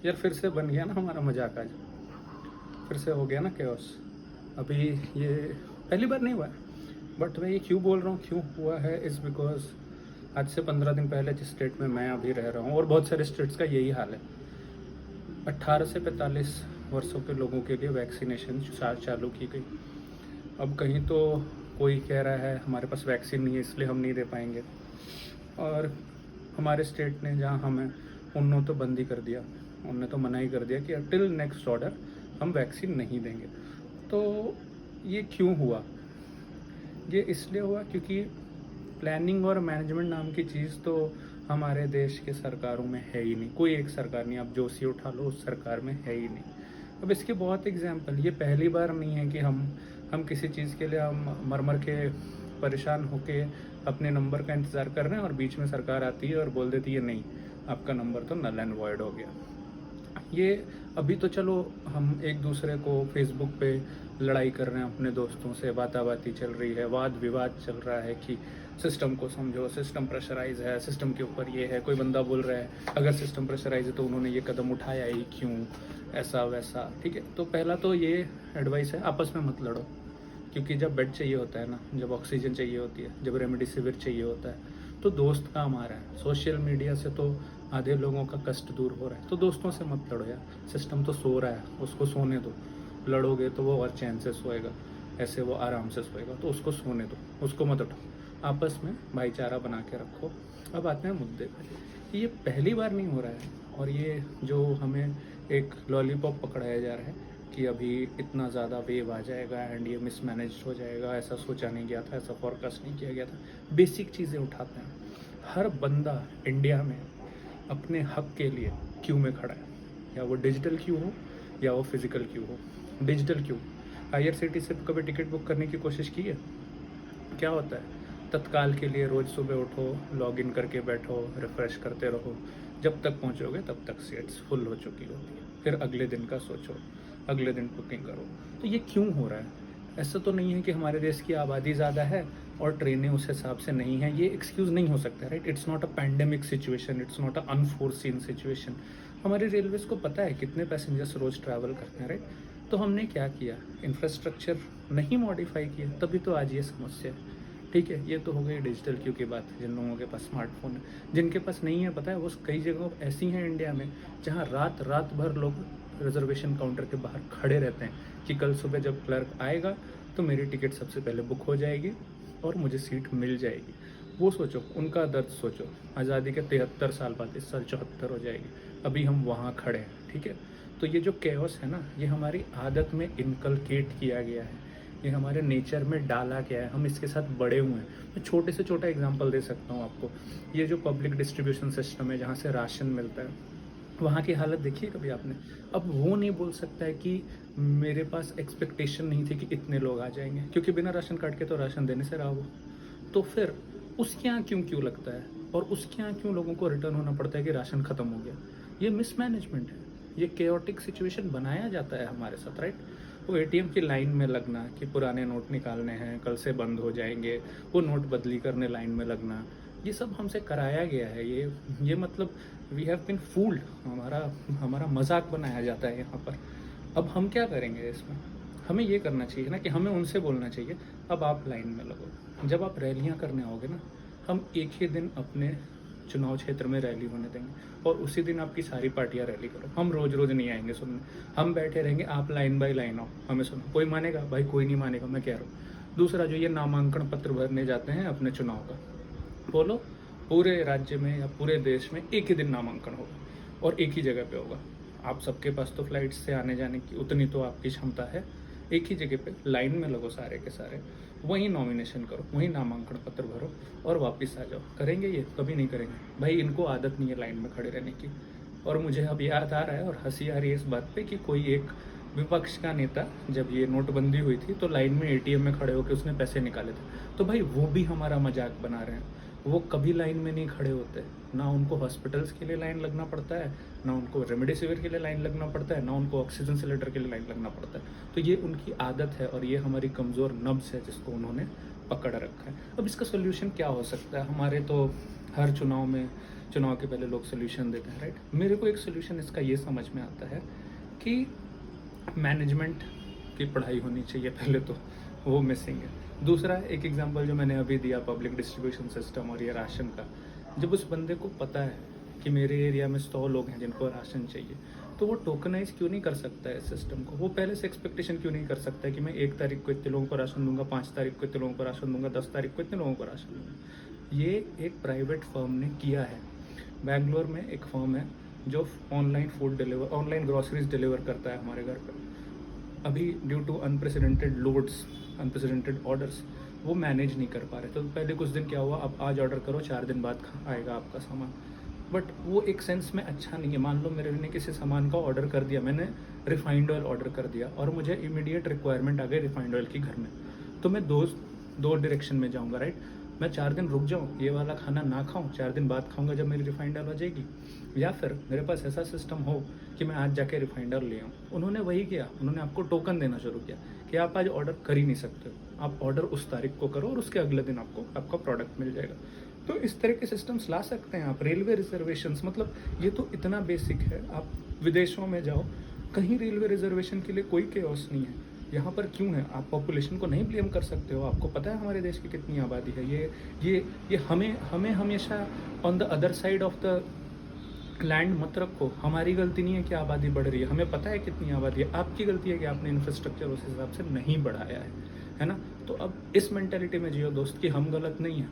यार फिर से बन गया ना हमारा मजाक आज, फिर से हो गया ना केओस। अभी ये पहली बार नहीं हुआ है, बट मैं ये क्यों बोल रहा हूँ क्यों हुआ है, इज़ बिकॉज आज से 15 दिन पहले जिस स्टेट में मैं अभी रह रहा हूँ और बहुत सारे स्टेट्स का यही हाल है, 18 से 45 वर्षों के लोगों के लिए वैक्सीनेशन चालू की गई। अब कहीं तो कोई कह रहा है हमारे पास वैक्सीन नहीं है इसलिए हम नहीं दे पाएंगे, और हमारे स्टेट ने जहाँ हम हैं उन्होंने तो बंद ही कर दिया, उनने तो मना ही कर दिया कि टिल नेक्स्ट ऑर्डर हम वैक्सीन नहीं देंगे। तो ये क्यों हुआ? ये इसलिए हुआ क्योंकि प्लानिंग और मैनेजमेंट नाम की चीज़ तो हमारे देश के सरकारों में है ही नहीं। कोई एक सरकार नहीं, आप जो सी उठा लो उस सरकार में है ही नहीं। अब इसके बहुत एग्जाम्पल, ये पहली बार नहीं है कि हम किसी चीज़ के लिए हम मर मर के परेशान होके अपने नंबर का इंतज़ार कर रहे हैं और बीच में सरकार आती है और बोल देती है नहीं, आपका नंबर तो नल एंड वॉइड हो गया। ये अभी तो चलो हम एक दूसरे को फेसबुक पे लड़ाई कर रहे हैं अपने दोस्तों से, बाताबाती चल रही है, वाद विवाद चल रहा है कि सिस्टम को समझो, सिस्टम प्रेशराइज है, सिस्टम के ऊपर ये है। कोई बंदा बोल रहा है अगर सिस्टम प्रेशराइज है तो उन्होंने ये कदम उठाया ही क्यों, ऐसा वैसा। ठीक है, तो पहला तो ये एडवाइस है, आपस में मत लड़ो। क्योंकि जब बेड चाहिए होता है ना, जब ऑक्सीजन चाहिए होती है, जब रेमडेसिविर चाहिए होता है, तो दोस्त काम आ रहा है। सोशल मीडिया से तो आधे लोगों का कष्ट दूर हो रहा है, तो दोस्तों से मत लड़ो यार। सिस्टम तो सो रहा है, उसको सोने दो। लड़ोगे तो वो और चैन से सोएगा, ऐसे वो आराम से सोएगा, तो उसको सोने दो, उसको मत उठाओ। आपस में भाईचारा बना के रखो। अब आते हैं मुद्दे पे। ये पहली बार नहीं हो रहा है, और ये जो हमें एक लॉलीपॉप पकड़ाया जा रहा है कि अभी इतना ज़्यादा वेव आ जाएगा एंड ये मिसमैनेज हो जाएगा, ऐसा सोचा नहीं गया था, ऐसा फॉरकास्ट नहीं किया गया था। बेसिक चीज़ें उठाते हैं। हर बंदा इंडिया में अपने हक के लिए क्यू में खड़ा है, या वो डिजिटल क्यू हो या वो फिजिकल क्यू हो। डिजिटल क्यू, IRCTC से कभी टिकट बुक करने की कोशिश की है? क्या होता है, तत्काल के लिए रोज़ सुबह उठो, लॉग इन करके बैठो, रिफ़्रेश करते रहो, जब तक पहुंचोगे तब तक सीट्स फुल हो चुकी होती है। फिर अगले दिन का सोचो, अगले दिन बुकिंग करो। तो ये क्यों हो रहा है? ऐसा तो नहीं है कि हमारे देश की आबादी ज़्यादा है और ट्रेनें उस हिसाब से नहीं है, ये एक्सक्यूज़ नहीं हो सकता, right? It's not a pandemic situation, it's not a unforeseen situation. हमारे रेलवेज़ को पता है कितने पैसेंजर्स रोज़ ट्रैवल करते हैं, राइट? तो हमने क्या किया, इंफ्रास्ट्रक्चर नहीं मॉडिफाई किया, तभी तो आज ये समस्या है। ठीक है, ये तो हो गई डिजिटल क्यू की बात, जिन लोगों के पास स्मार्टफोन है। जिनके पास नहीं है, पता है वो कई जगह ऐसी हैं इंडिया में जहाँ रात रात भर लोग रिजर्वेशन काउंटर के बाहर खड़े रहते हैं कि कल सुबह जब क्लर्क आएगा तो मेरी टिकट सबसे पहले बुक हो जाएगी और मुझे सीट मिल जाएगी। वो सोचो, उनका दर्द सोचो। आज़ादी के 73 साल बाद इस साल 74 हो जाएगी, अभी हम वहाँ खड़े हैं। ठीक है, तो ये जो कैओस है ना, ये हमारी आदत में इनकलकेट किया गया है, ये हमारे नेचर में डाला गया है, हम इसके साथ बड़े हुए हैं। मैं छोटे से छोटा एग्जांपल दे सकता हूँ आपको। ये जो पब्लिक डिस्ट्रीब्यूशन सिस्टम है, जहाँ से राशन मिलता है, वहाँ की हालत देखिए कभी आपने? अब वो नहीं बोल सकता है कि मेरे पास एक्सपेक्टेशन नहीं थी कि इतने लोग आ जाएंगे, क्योंकि बिना राशन कार्ड के तो राशन देने से रहा वो। तो फिर उसके यहाँ क्यों लगता है, और उसके यहाँ क्यों लोगों को रिटर्न होना पड़ता है कि राशन ख़त्म हो गया? ये मिसमैनेजमेंट है, ये केओटिक सिचुएशन बनाया जाता है हमारे साथ, राइट? वो ATM की लाइन में लगना कि पुराने नोट निकालने हैं, कल से बंद हो जाएंगे, वो नोट बदली करने लाइन में लगना, ये सब हमसे कराया गया है। ये मतलब वी हैव बिन फूल्ड, हमारा मजाक बनाया जाता है यहाँ पर। अब हम क्या करेंगे इसमें? हमें ये करना चाहिए ना कि हमें उनसे बोलना चाहिए अब आप लाइन में लगो। जब आप रैलियाँ करने आओगे ना, हम एक ही दिन अपने चुनाव क्षेत्र में रैली होने देंगे और उसी दिन आपकी सारी पार्टियां रैली करो। हम रोज रोज नहीं आएंगे सुनने, हम बैठे रहेंगे, आप लाइन बाय लाइन आओ, हमें सुनो। कोई मानेगा भाई? कोई नहीं मानेगा, मैं कह रहा हूँ। दूसरा, जो ये नामांकन पत्र भरने जाते हैं अपने चुनाव का, बोलो पूरे राज्य में या पूरे देश में एक ही दिन नामांकन होगा और एक ही जगह पे होगा। आप सबके पास तो फ्लाइट से आने जाने की उतनी तो आपकी क्षमता है। एक ही जगह पे लाइन में लगो सारे के सारे, वहीं नॉमिनेशन करो, वहीं नामांकन पत्र भरो और वापस आ जाओ। करेंगे ये? कभी नहीं करेंगे भाई, इनको आदत नहीं है लाइन में खड़े रहने की। और मुझे अब याद आ रहा है और हंसी आ रही है इस बात पे कि कोई एक विपक्ष का नेता, जब ये नोटबंदी हुई थी तो लाइन में ATM में खड़े होकर उसने पैसे निकाले थे। तो भाई वो भी हमारा मजाक बना रहे हैं। वो कभी लाइन में नहीं खड़े होते, ना उनको हॉस्पिटल्स के लिए लाइन लगना पड़ता है, ना उनको रेमडेसिविर के लिए लाइन लगना पड़ता है, ना उनको ऑक्सीजन सिलेंडर के लिए लाइन लगना पड़ता है। तो ये उनकी आदत है और ये हमारी कमज़ोर नब्ज़ है जिसको उन्होंने पकड़ रखा है। अब इसका सोल्यूशन क्या हो सकता है? हमारे तो हर चुनाव में चुनाव के पहले लोग सोल्यूशन देते हैं, राइट। मेरे को एक सोल्यूशन इसका ये समझ में आता है कि मैनेजमेंट की पढ़ाई होनी चाहिए पहले तो, वो मिसिंग है। दूसरा एक एग्जांपल जो मैंने अभी दिया पब्लिक डिस्ट्रीब्यूशन सिस्टम और ये राशन का, जब उस बंदे को पता है कि मेरे एरिया में 100 लोग हैं जिनको राशन चाहिए, तो वो टोकनाइज क्यों नहीं कर सकता है इस सिस्टम को? वो पहले से एक्सपेक्टेशन क्यों नहीं कर सकता है कि मैं 1 तारीख को इतने लोगों को राशन दूंगा, 5 तारीख को इतने लोगों को राशन दूंगा, 10 तारीख को इतने लोगों को राशन दूंगा? ये एक प्राइवेट फर्म ने किया है। बैंगलोर में एक फर्म है जो ऑनलाइन ग्रॉसरीज डिलीवर करता है हमारे घर पर। अभी due to unprecedented loads, unprecedented orders, वो मैनेज नहीं कर पा रहे। तो पहले कुछ दिन क्या हुआ, अब आज ऑर्डर करो 4 दिन बाद आएगा आपका सामान। बट वो एक सेंस में अच्छा नहीं है। मान लो मेरे ने किसी सामान का ऑर्डर कर दिया, मैंने रिफाइंड ऑयल ऑर्डर कर दिया और मुझे इमीडिएट रिक्वायरमेंट आ गई रिफाइंड ऑयल की घर में, तो मैं दो डायरेक्शन में जाऊँगा, राइट। मैं 4 दिन रुक जाऊँ, ये वाला खाना ना खाऊँ, 4 दिन बाद खाऊंगा जब मेरी रिफाइंड ऑयल आ जाएगी, या फिर मेरे पास ऐसा सिस्टम हो कि मैं आज जाके रिफाइंड ऑयल ले आऊँ। उन्होंने वही किया, उन्होंने आपको टोकन देना शुरू किया कि आप आज ऑर्डर कर ही नहीं सकते हो, आप ऑर्डर उस तारीख को करो और उसके अगले दिन आपको आपका प्रोडक्ट मिल जाएगा। तो इस तरह के सिस्टम्स ला सकते हैं आप। रेलवे रिजर्वेशंस, मतलब ये तो इतना बेसिक है। आप विदेशों में जाओ, कहीं रेलवे रिजर्वेशन के लिए कोई केओस नहीं है। यहाँ पर क्यों है? आप पॉपुलेशन को नहीं ब्लेम कर सकते हो। आपको पता है हमारे देश की कितनी आबादी है। ये हमें हमेशा on the other side of the land मत रखो। हमारी गलती नहीं है कि आबादी बढ़ रही है, हमें पता है कितनी आबादी है। आपकी गलती है कि आपने इंफ्रास्ट्रक्चर उस हिसाब से नहीं बढ़ाया है ना। तो अब इस मेंटेलिटी में जियो दोस्त कि हम गलत नहीं हैं,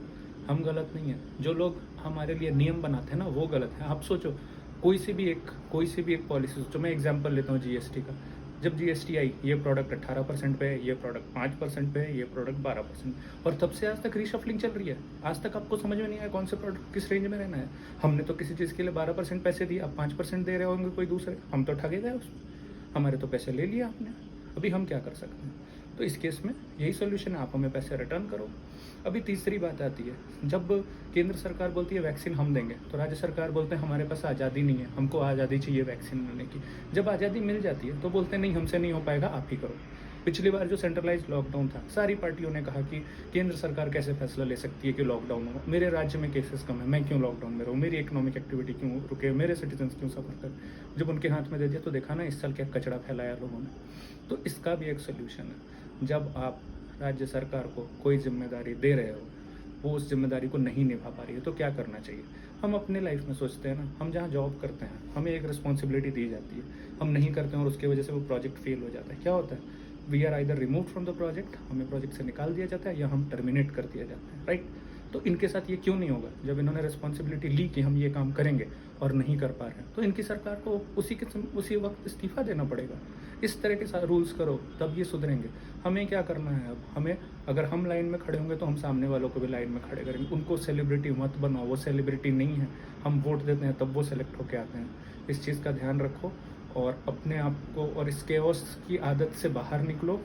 हम गलत नहीं हैं। जो लोग हमारे लिए नियम बनाते हैं ना, वो गलत है। आप सोचो, कोई सी भी एक पॉलिसी सोचो। मैं एग्जांपल लेता हूँ जीएसटी का। जब जीएसटी आई, ये प्रोडक्ट 18% पे है, ये प्रोडक्ट 5% पे है, ये प्रोडक्ट 12%, और तब से आज तक रीशफलिंग चल रही है। आज तक आपको समझ में नहीं आया कौन से प्रोडक्ट किस रेंज में रहना है। हमने तो किसी चीज़ के लिए 12% पैसे दिए, अब 5% दे रहे होंगे कोई दूसरे, हम तो ठगे गए उसमें। हमारे तो पैसे ले लिए आपने, अभी हम क्या कर सकते हैं? तो इस केस में यही सोल्यूशन है, आप हमें पैसे रिटर्न करो। अभी तीसरी बात आती है, जब केंद्र सरकार बोलती है वैक्सीन हम देंगे, तो राज्य सरकार बोलते हैं हमारे पास आज़ादी नहीं है, हमको आज़ादी चाहिए वैक्सीन लेने की। जब आज़ादी मिल जाती है तो बोलते हैं नहीं, हमसे नहीं हो पाएगा, आप ही करो। पिछली बार जो सेंट्रलाइज लॉकडाउन था, सारी पार्टियों ने कहा कि केंद्र सरकार कैसे फैसला ले सकती है कि लॉकडाउन हो, मेरे राज्य में केसेस कम है, मैं क्यों लॉकडाउन में रहूँ, मेरी इकोनॉमिक एक्टिविटी क्यों रुके, मेरे सिटीजन्स क्यों सफर कर। जब उनके हाथ में दे दिया तो देखा ना इस साल क्या कचरा फैलाया लोगों ने। तो इसका भी एक सोल्यूशन है। जब आप राज्य सरकार को कोई जिम्मेदारी दे रहे हो, वो उस जिम्मेदारी को नहीं निभा पा रही है, तो क्या करना चाहिए? हम अपने लाइफ में सोचते हैं ना, हम जहाँ जॉब करते हैं हमें एक रिस्पॉन्सिबिलिटी दी जाती है, हम नहीं करते हैं और उसकी वजह से वो प्रोजेक्ट फेल हो जाता है। क्या होता है? We are either remove from the project, हमें प्रोजेक्ट से निकाल दिया जाता है, या हम टर्मिनेट कर दिया जाता है, राइट। तो इनके साथ ये क्यों नहीं होगा? जब इन्होंने रिस्पॉन्सिबिलिटी ली कि हम ये काम करेंगे और नहीं कर पा रहे हैं, तो इनकी सरकार को उसी वक्त इस्तीफा देना पड़ेगा। इस तरह के साथ रूल्स करो, तब ये सुधरेंगे। हमें क्या करना है अब? हमें, अगर हम लाइन में खड़े होंगे तो हम सामने वालों को भी लाइन में खड़े करेंगे। उनको सेलिब्रिटी मत बनाओ, वो सेलिब्रिटी नहीं है। हम वोट देते हैं तब वो सेलेक्ट होके आते हैं। इस चीज़ का ध्यान रखो और अपने आप को, और इस केओस की आदत से बाहर निकलो।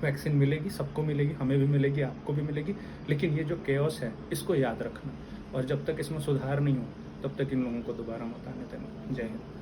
वैक्सीन मिलेगी, सबको मिलेगी, हमें भी मिलेगी, आपको भी मिलेगी, लेकिन ये जो केओस है इसको याद रखना, और जब तक इसमें सुधार नहीं हो तब तक इन लोगों को दोबारा मत आने देना। जय हिंद।